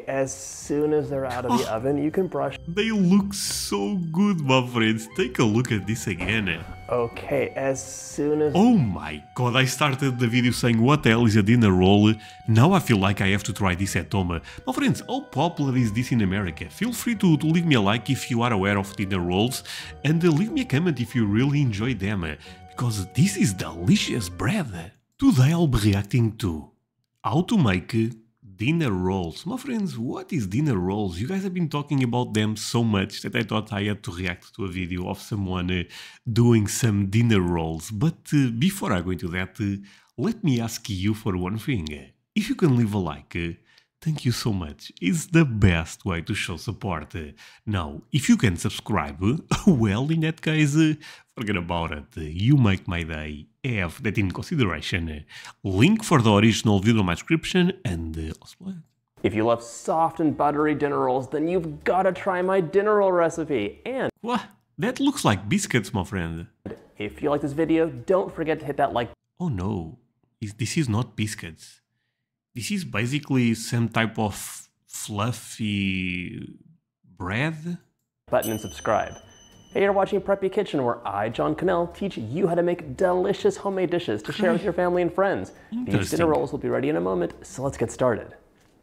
As soon as they're out of the oven, you can brush. They look so good, my friends. Take a look at this again. Okay, as soon as... Oh my god, I started the video saying what the hell is a dinner roll. Now I feel like I have to try this at home. My friends, how popular is this in America? Feel free to leave me a like if you are aware of dinner rolls, and leave me a comment if you really enjoy them, because this is delicious bread. Today I'll be reacting to how to make dinner rolls. My friends, what is dinner rolls? You guys have been talking about them so much that I thought I had to react to a video of someone doing some dinner rolls. But before I go into that, let me ask you for one thing. If you can leave a like, thank you so much. It's the best way to show support. Now, if you can subscribe, well, in that case, forget about it. You make my day. Have that in consideration. Link for the original video in my description, and let's play it. If you love soft and buttery dinner rolls, then you've got to try my dinner roll recipe. And What? That looks like biscuits, my friend. if you like this video, don't forget to hit that like. Oh no, this is not biscuits. This is basically some type of fluffy bread. Button and subscribe. Hey, you're watching Preppy Kitchen, where I, John Cannell, teach you how to make delicious homemade dishes to share with your family and friends. These dinner rolls will be ready in a moment, so let's get started.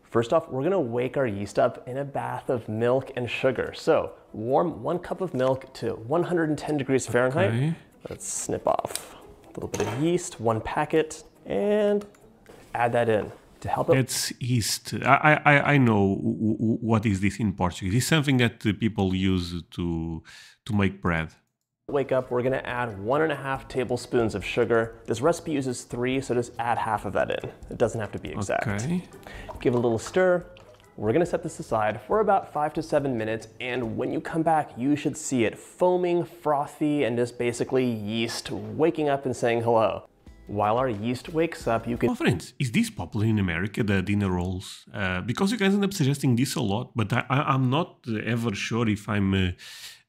First off, we're gonna wake our yeast up in a bath of milk and sugar. So, warm 1 cup of milk to 110 degrees Fahrenheit. Okay. Let's snip off a little bit of yeast, 1 packet, and add that in. To help it. It's yeast. I know what is this in Portuguese. It's something that people use to make bread. Wake up, we're gonna add 1.5 tablespoons of sugar. This recipe uses 3, so just add half of that in. It doesn't have to be exact. Okay. Give it a little stir. We're gonna set this aside for about 5 to 7 minutes, and when you come back, you should see it foaming, frothy, and just basically yeast waking up and saying hello. While our yeast wakes up, you can... My friends, is this popular in America, the dinner rolls? Because you guys end up suggesting this a lot, but I'm not ever sure if I'm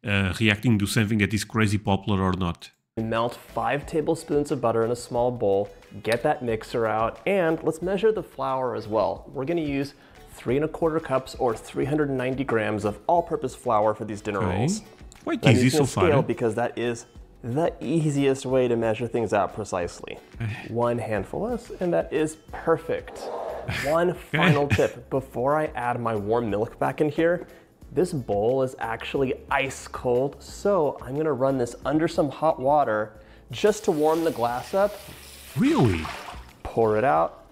reacting to something that is crazy popular or not. Melt 5 tablespoons of butter in a small bowl, get that mixer out, and let's measure the flour as well. We're gonna use 3¼ cups or 390 grams of all-purpose flour for these dinner rolls. Quite easy so far. Because that is the easiest way to measure things out precisely. 1 handful less, and that is perfect. One final tip, before I add my warm milk back in here, this bowl is actually ice cold, so I'm gonna run this under some hot water just to warm the glass up. Really? Pour it out,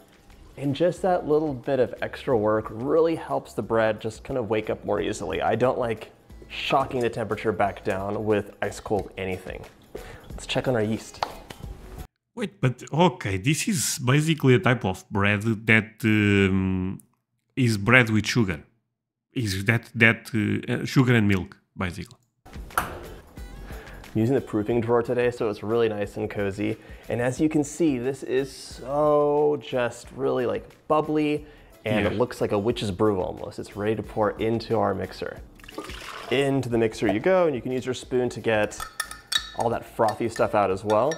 and just that little bit of extra work really helps the bread just kind of wake up more easily. I don't like shocking the temperature back down with ice cold anything. Let's check on our yeast. Wait, but okay, this is basically a type of bread that is bread with sugar. Is that sugar and milk, basically? I'm using the proofing drawer today, so it's really nice and cozy. And as you can see, this is so just really like bubbly, and it looks like a witch's brew almost. It's ready to pour into our mixer. Into the mixer you go, and you can use your spoon to get all that frothy stuff out as well.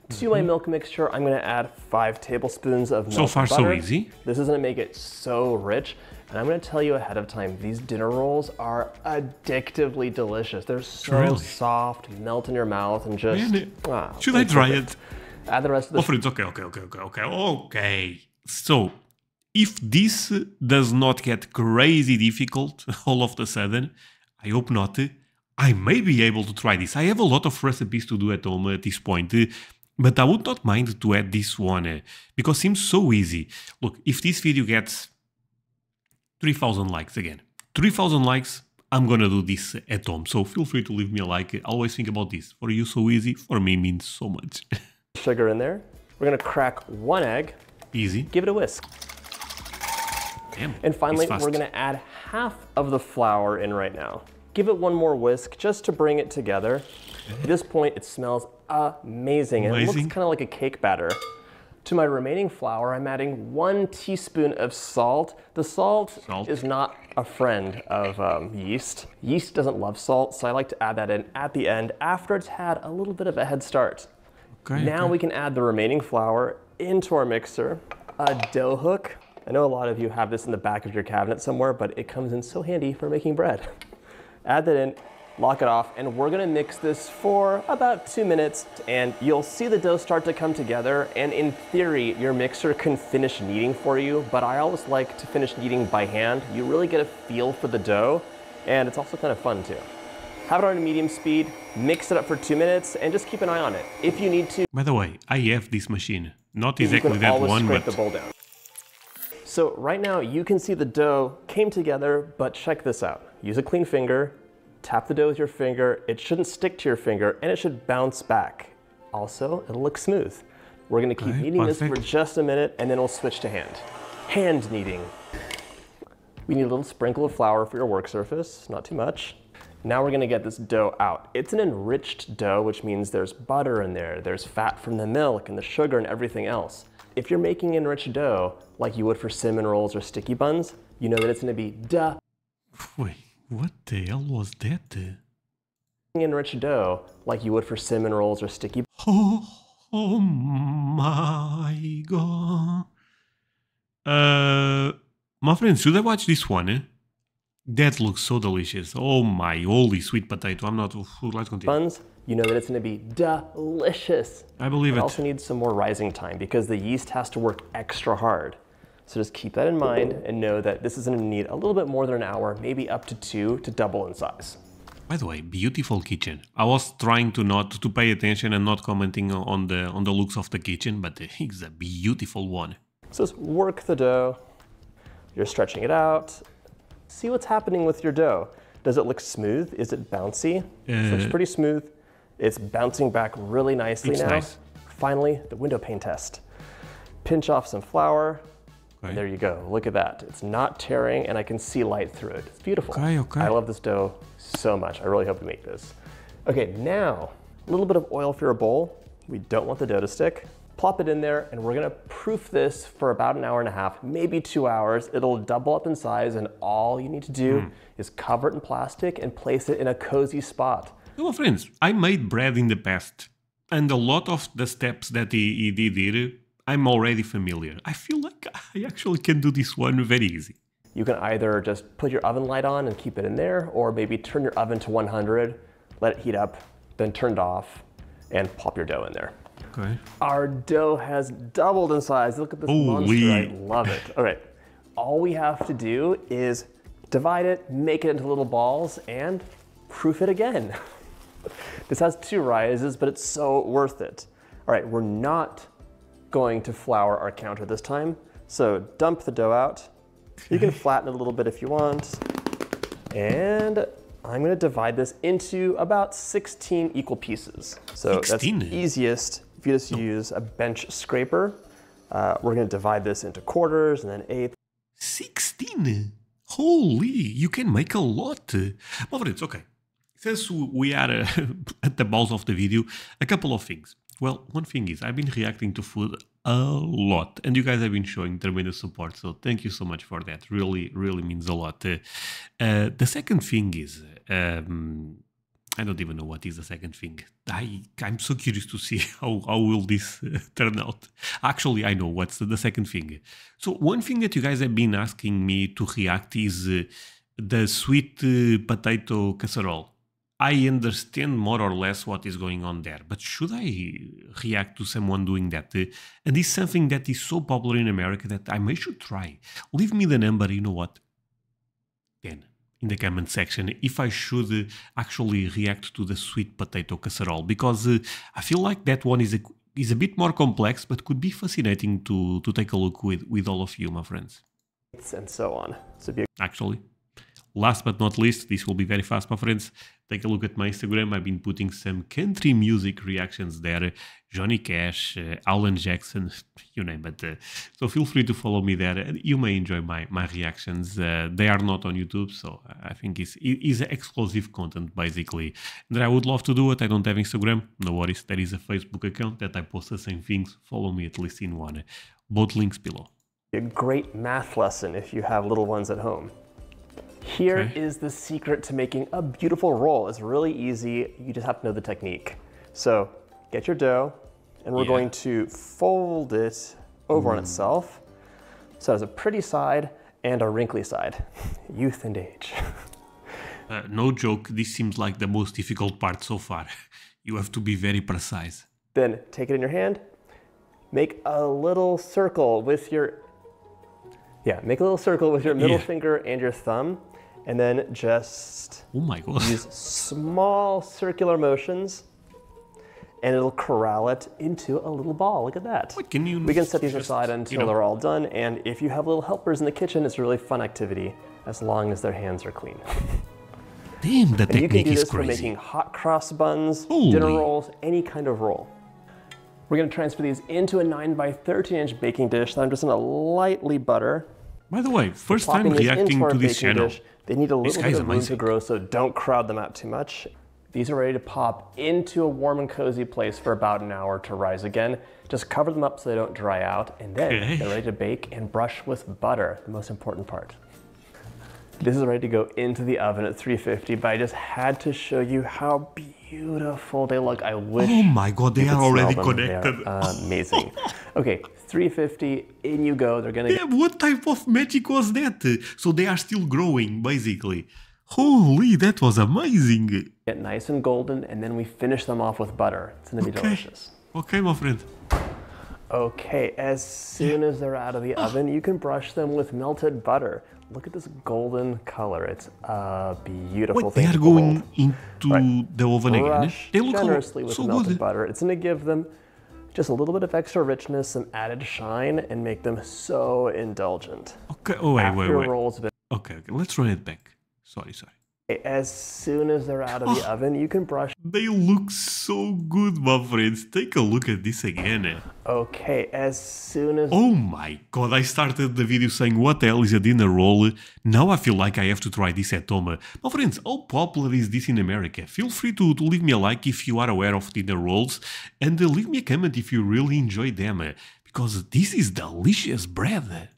To my milk mixture, I'm gonna add 5 tablespoons of milk. So far, butter. so easy. This is gonna make it so rich. And I'm gonna tell you ahead of time, these dinner rolls are addictively delicious. They're so soft, melt in your mouth, and just... Should I try it? Add the rest of the... Oh, friends, okay. So, if this does not get crazy difficult all of a sudden, I hope not, I may be able to try this. I have a lot of recipes to do at home at this point, but I would not mind to add this one, because it seems so easy. Look, if this video gets 3,000 likes again, 3,000 likes, I'm gonna do this at home. So feel free to leave me a like. Always think about this. For you, so easy. For me, means so much. Sugar in there. We're gonna crack 1 egg. Easy. Give it a whisk. Damn, and finally, we're gonna add half of the flour in right now. Give it 1 more whisk just to bring it together. At this point, it smells amazing. And it looks kind of like a cake batter. To my remaining flour, I'm adding 1 teaspoon of salt. The salt is not a friend of yeast. Yeast doesn't love salt, so I like to add that in at the end after it's had a little bit of a head start. Now we can add the remaining flour into our mixer, a dough hook, I know a lot of you have this in the back of your cabinet somewhere, but it comes in so handy for making bread. Add that in, lock it off, and we're gonna mix this for about 2 minutes, and you'll see the dough start to come together, and in theory, your mixer can finish kneading for you, but I always like to finish kneading by hand. You really get a feel for the dough, and it's also kind of fun too. Have it on a medium speed, mix it up for 2 minutes, and just keep an eye on it. If you need to. By the way, I have this machine. Not exactly that one, but... the bowl down. So right now you can see the dough came together, but check this out. Use a clean finger, tap the dough with your finger. It shouldn't stick to your finger, and it should bounce back. Also, it'll look smooth. We're gonna keep kneading this for just a minute, and then we'll switch to hand. Hand kneading. We need a little sprinkle of flour for your work surface, not too much. Now we're gonna get this dough out. It's an enriched dough, which means there's butter in there, there's fat from the milk and the sugar and everything else. If you're making enriched dough, like you would for cinnamon rolls or sticky buns, you know that it's gonna be Wait, what the hell was that? Enriched dough, like you would for cinnamon rolls or sticky Oh my god. My friends, should I watch this one? That looks so delicious. Oh my holy sweet potato. I'm not... Let's continue. Buns, you know that it's going to be delicious. I believe it. Also needs some more rising time because the yeast has to work extra hard. So just keep that in mind and know that this is going to need a little bit more than an hour, maybe up to 2 to double in size. By the way, beautiful kitchen. I was trying to pay attention and not commenting on the looks of the kitchen, but it's a beautiful one. So just work the dough. You're stretching it out. See what's happening with your dough. Does it look smooth? Is it bouncy? So it's pretty smooth. It's bouncing back really nicely now. Nice. Finally, the window pane test. Pinch off some flour. And there you go. Look at that. It's not tearing, and I can see light through it. It's beautiful. Okay. I love this dough so much. I really hope to make this. Okay, now a little bit of oil for your bowl. We don't want the dough to stick. Plop it in there, and we're gonna proof this for about an hour and a half, maybe 2 hours. It'll double up in size, and all you need to do is cover it in plastic and place it in a cozy spot. Well, friends, I made bread in the past, and a lot of the steps that he did, I'm already familiar. I feel like I actually can do this one very easy. You can either just put your oven light on and keep it in there, or maybe turn your oven to 100, let it heat up, then turn it off, and pop your dough in there. Okay. Our dough has doubled in size. Look at this monster, I love it. All right, all we have to do is divide it, make it into little balls, and proof it again. This has 2 rises, but it's so worth it. All right, we're not going to flour our counter this time, so dump the dough out. You can flatten it a little bit if you want. And I'm gonna divide this into about 16 equal pieces. So 16? That's easiest if you just use a bench scraper. We're gonna divide this into quarters and then eighths. 16? Holy, you can make a lot. Well, friends, okay. Since we are at the balls of the video, a couple of things. Well, one thing is, I've been reacting to food a lot, and you guys have been showing tremendous support, so thank you so much for that. Really, really means a lot. The second thing is, I don't even know what is the second thing. I'm so curious to see how will this turn out. Actually, I know what's the second thing. So one thing that you guys have been asking me to react is the sweet potato casserole. I understand more or less what is going on there, but should I react to someone doing that? And it's something that is so popular in America that I should try. Leave me the number, you know what? 10 in the comment section if I should actually react to the sweet potato casserole, because I feel like that one is a bit more complex, but could be fascinating to take a look with all of you, my friends. And so on. Actually, last but not least, this will be very fast, my friends. Take a look at my Instagram. I've been putting some country music reactions there. Johnny Cash, Alan Jackson, you name it. So feel free to follow me there. You may enjoy my reactions. They are not on YouTube, so I think it's exclusive content, basically. And I would love to do it. I don't have Instagram. No worries. There is a Facebook account that I post the same things. Follow me at least in one. Both links below. A great math lesson if you have little ones at home. Here is the secret to making a beautiful roll. It's really easy. You just have to know the technique. So get your dough, and we're going to fold it over on itself. So it has a pretty side and a wrinkly side. Youth and age. No joke, this seems like the most difficult part so far. You have to be very precise. Then take it in your hand, make a little circle with your middle finger and your thumb, and then just oh my God. use small circular motions, and it'll corral it into a little ball. Look at that. What, can you we can set these aside until they're all done, and if you have little helpers in the kitchen, it's a really fun activity as long as their hands are clean. Damn, the technique is crazy. You can do this for making hot cross buns, dinner rolls, any kind of roll. We're going to transfer these into a 9 by 13-inch baking dish that I'm just going to lightly butter. By the way, first time reacting to this channel. They need a little bit of room to grow, so don't crowd them out too much. These are ready to pop into a warm and cozy place for about an hour to rise again. Just cover them up so they don't dry out, and then they're ready to bake and brush with butter, the most important part. This is ready to go into the oven at 350, but I just had to show you how beautiful they look. I wish. Oh my God, they are already connected. They are amazing. Okay, 350, in you go. They're gonna. Yeah, what type of magic was that? So they are still growing, basically. Holy, that was amazing. Get nice and golden, and then we finish them off with butter. It's gonna be delicious. Okay, my friend. Okay, as soon as they're out of the oven, you can brush them with melted butter. Look at this golden color. It's a beautiful thing. They are going into the oven again. They look generously with so melted good. butter. It's going to give them just a little bit of extra richness, some added shine, and make them so indulgent. Okay, oh, wait. Rolls Okay, let's run it back. Sorry. As soon as they're out of the oven, you can brush. They look so good, my friends. Take a look at this again. Okay, as soon as... Oh my God, I started the video saying what the hell is a dinner roll. Now I feel like I have to try this at home. My friends, how popular is this in America? Feel free to leave me a like if you are aware of dinner rolls, and leave me a comment if you really enjoy them, because this is delicious bread.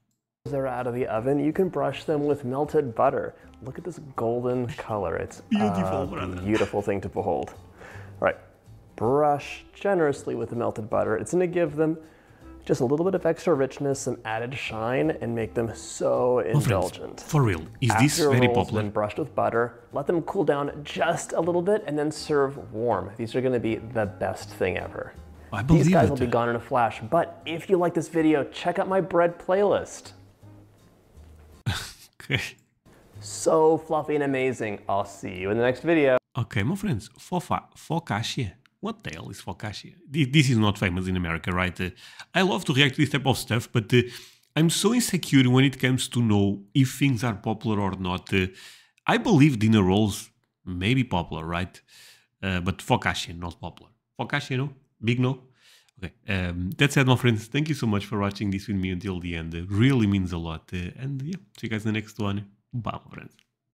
They're out of the oven, you can brush them with melted butter. Look at this golden color. It's a beautiful thing to behold. All right, brush generously with the melted butter. It's going to give them just a little bit of extra richness, some added shine, and make them so indulgent. Friends, for real, is this very popular? Been brushed with butter, let them cool down just a little bit, and then serve warm. These are going to be the best thing ever. I believe These guys will be gone in a flash, but if you like this video, check out my bread playlist. Okay. So fluffy and amazing. I'll see you in the next video. Okay, my friends, focaccia. What the hell is focaccia? This is not famous in America, right? I love to react to this type of stuff, but I'm so insecure when it comes to know if things are popular or not. I believe dinner rolls may be popular, right? But focaccia, not popular. Focaccia, no? Big no? Okay, that said, my friends, thank you so much for watching this with me until the end. It really means a lot. And yeah, see you guys in the next one. Bye, my friends.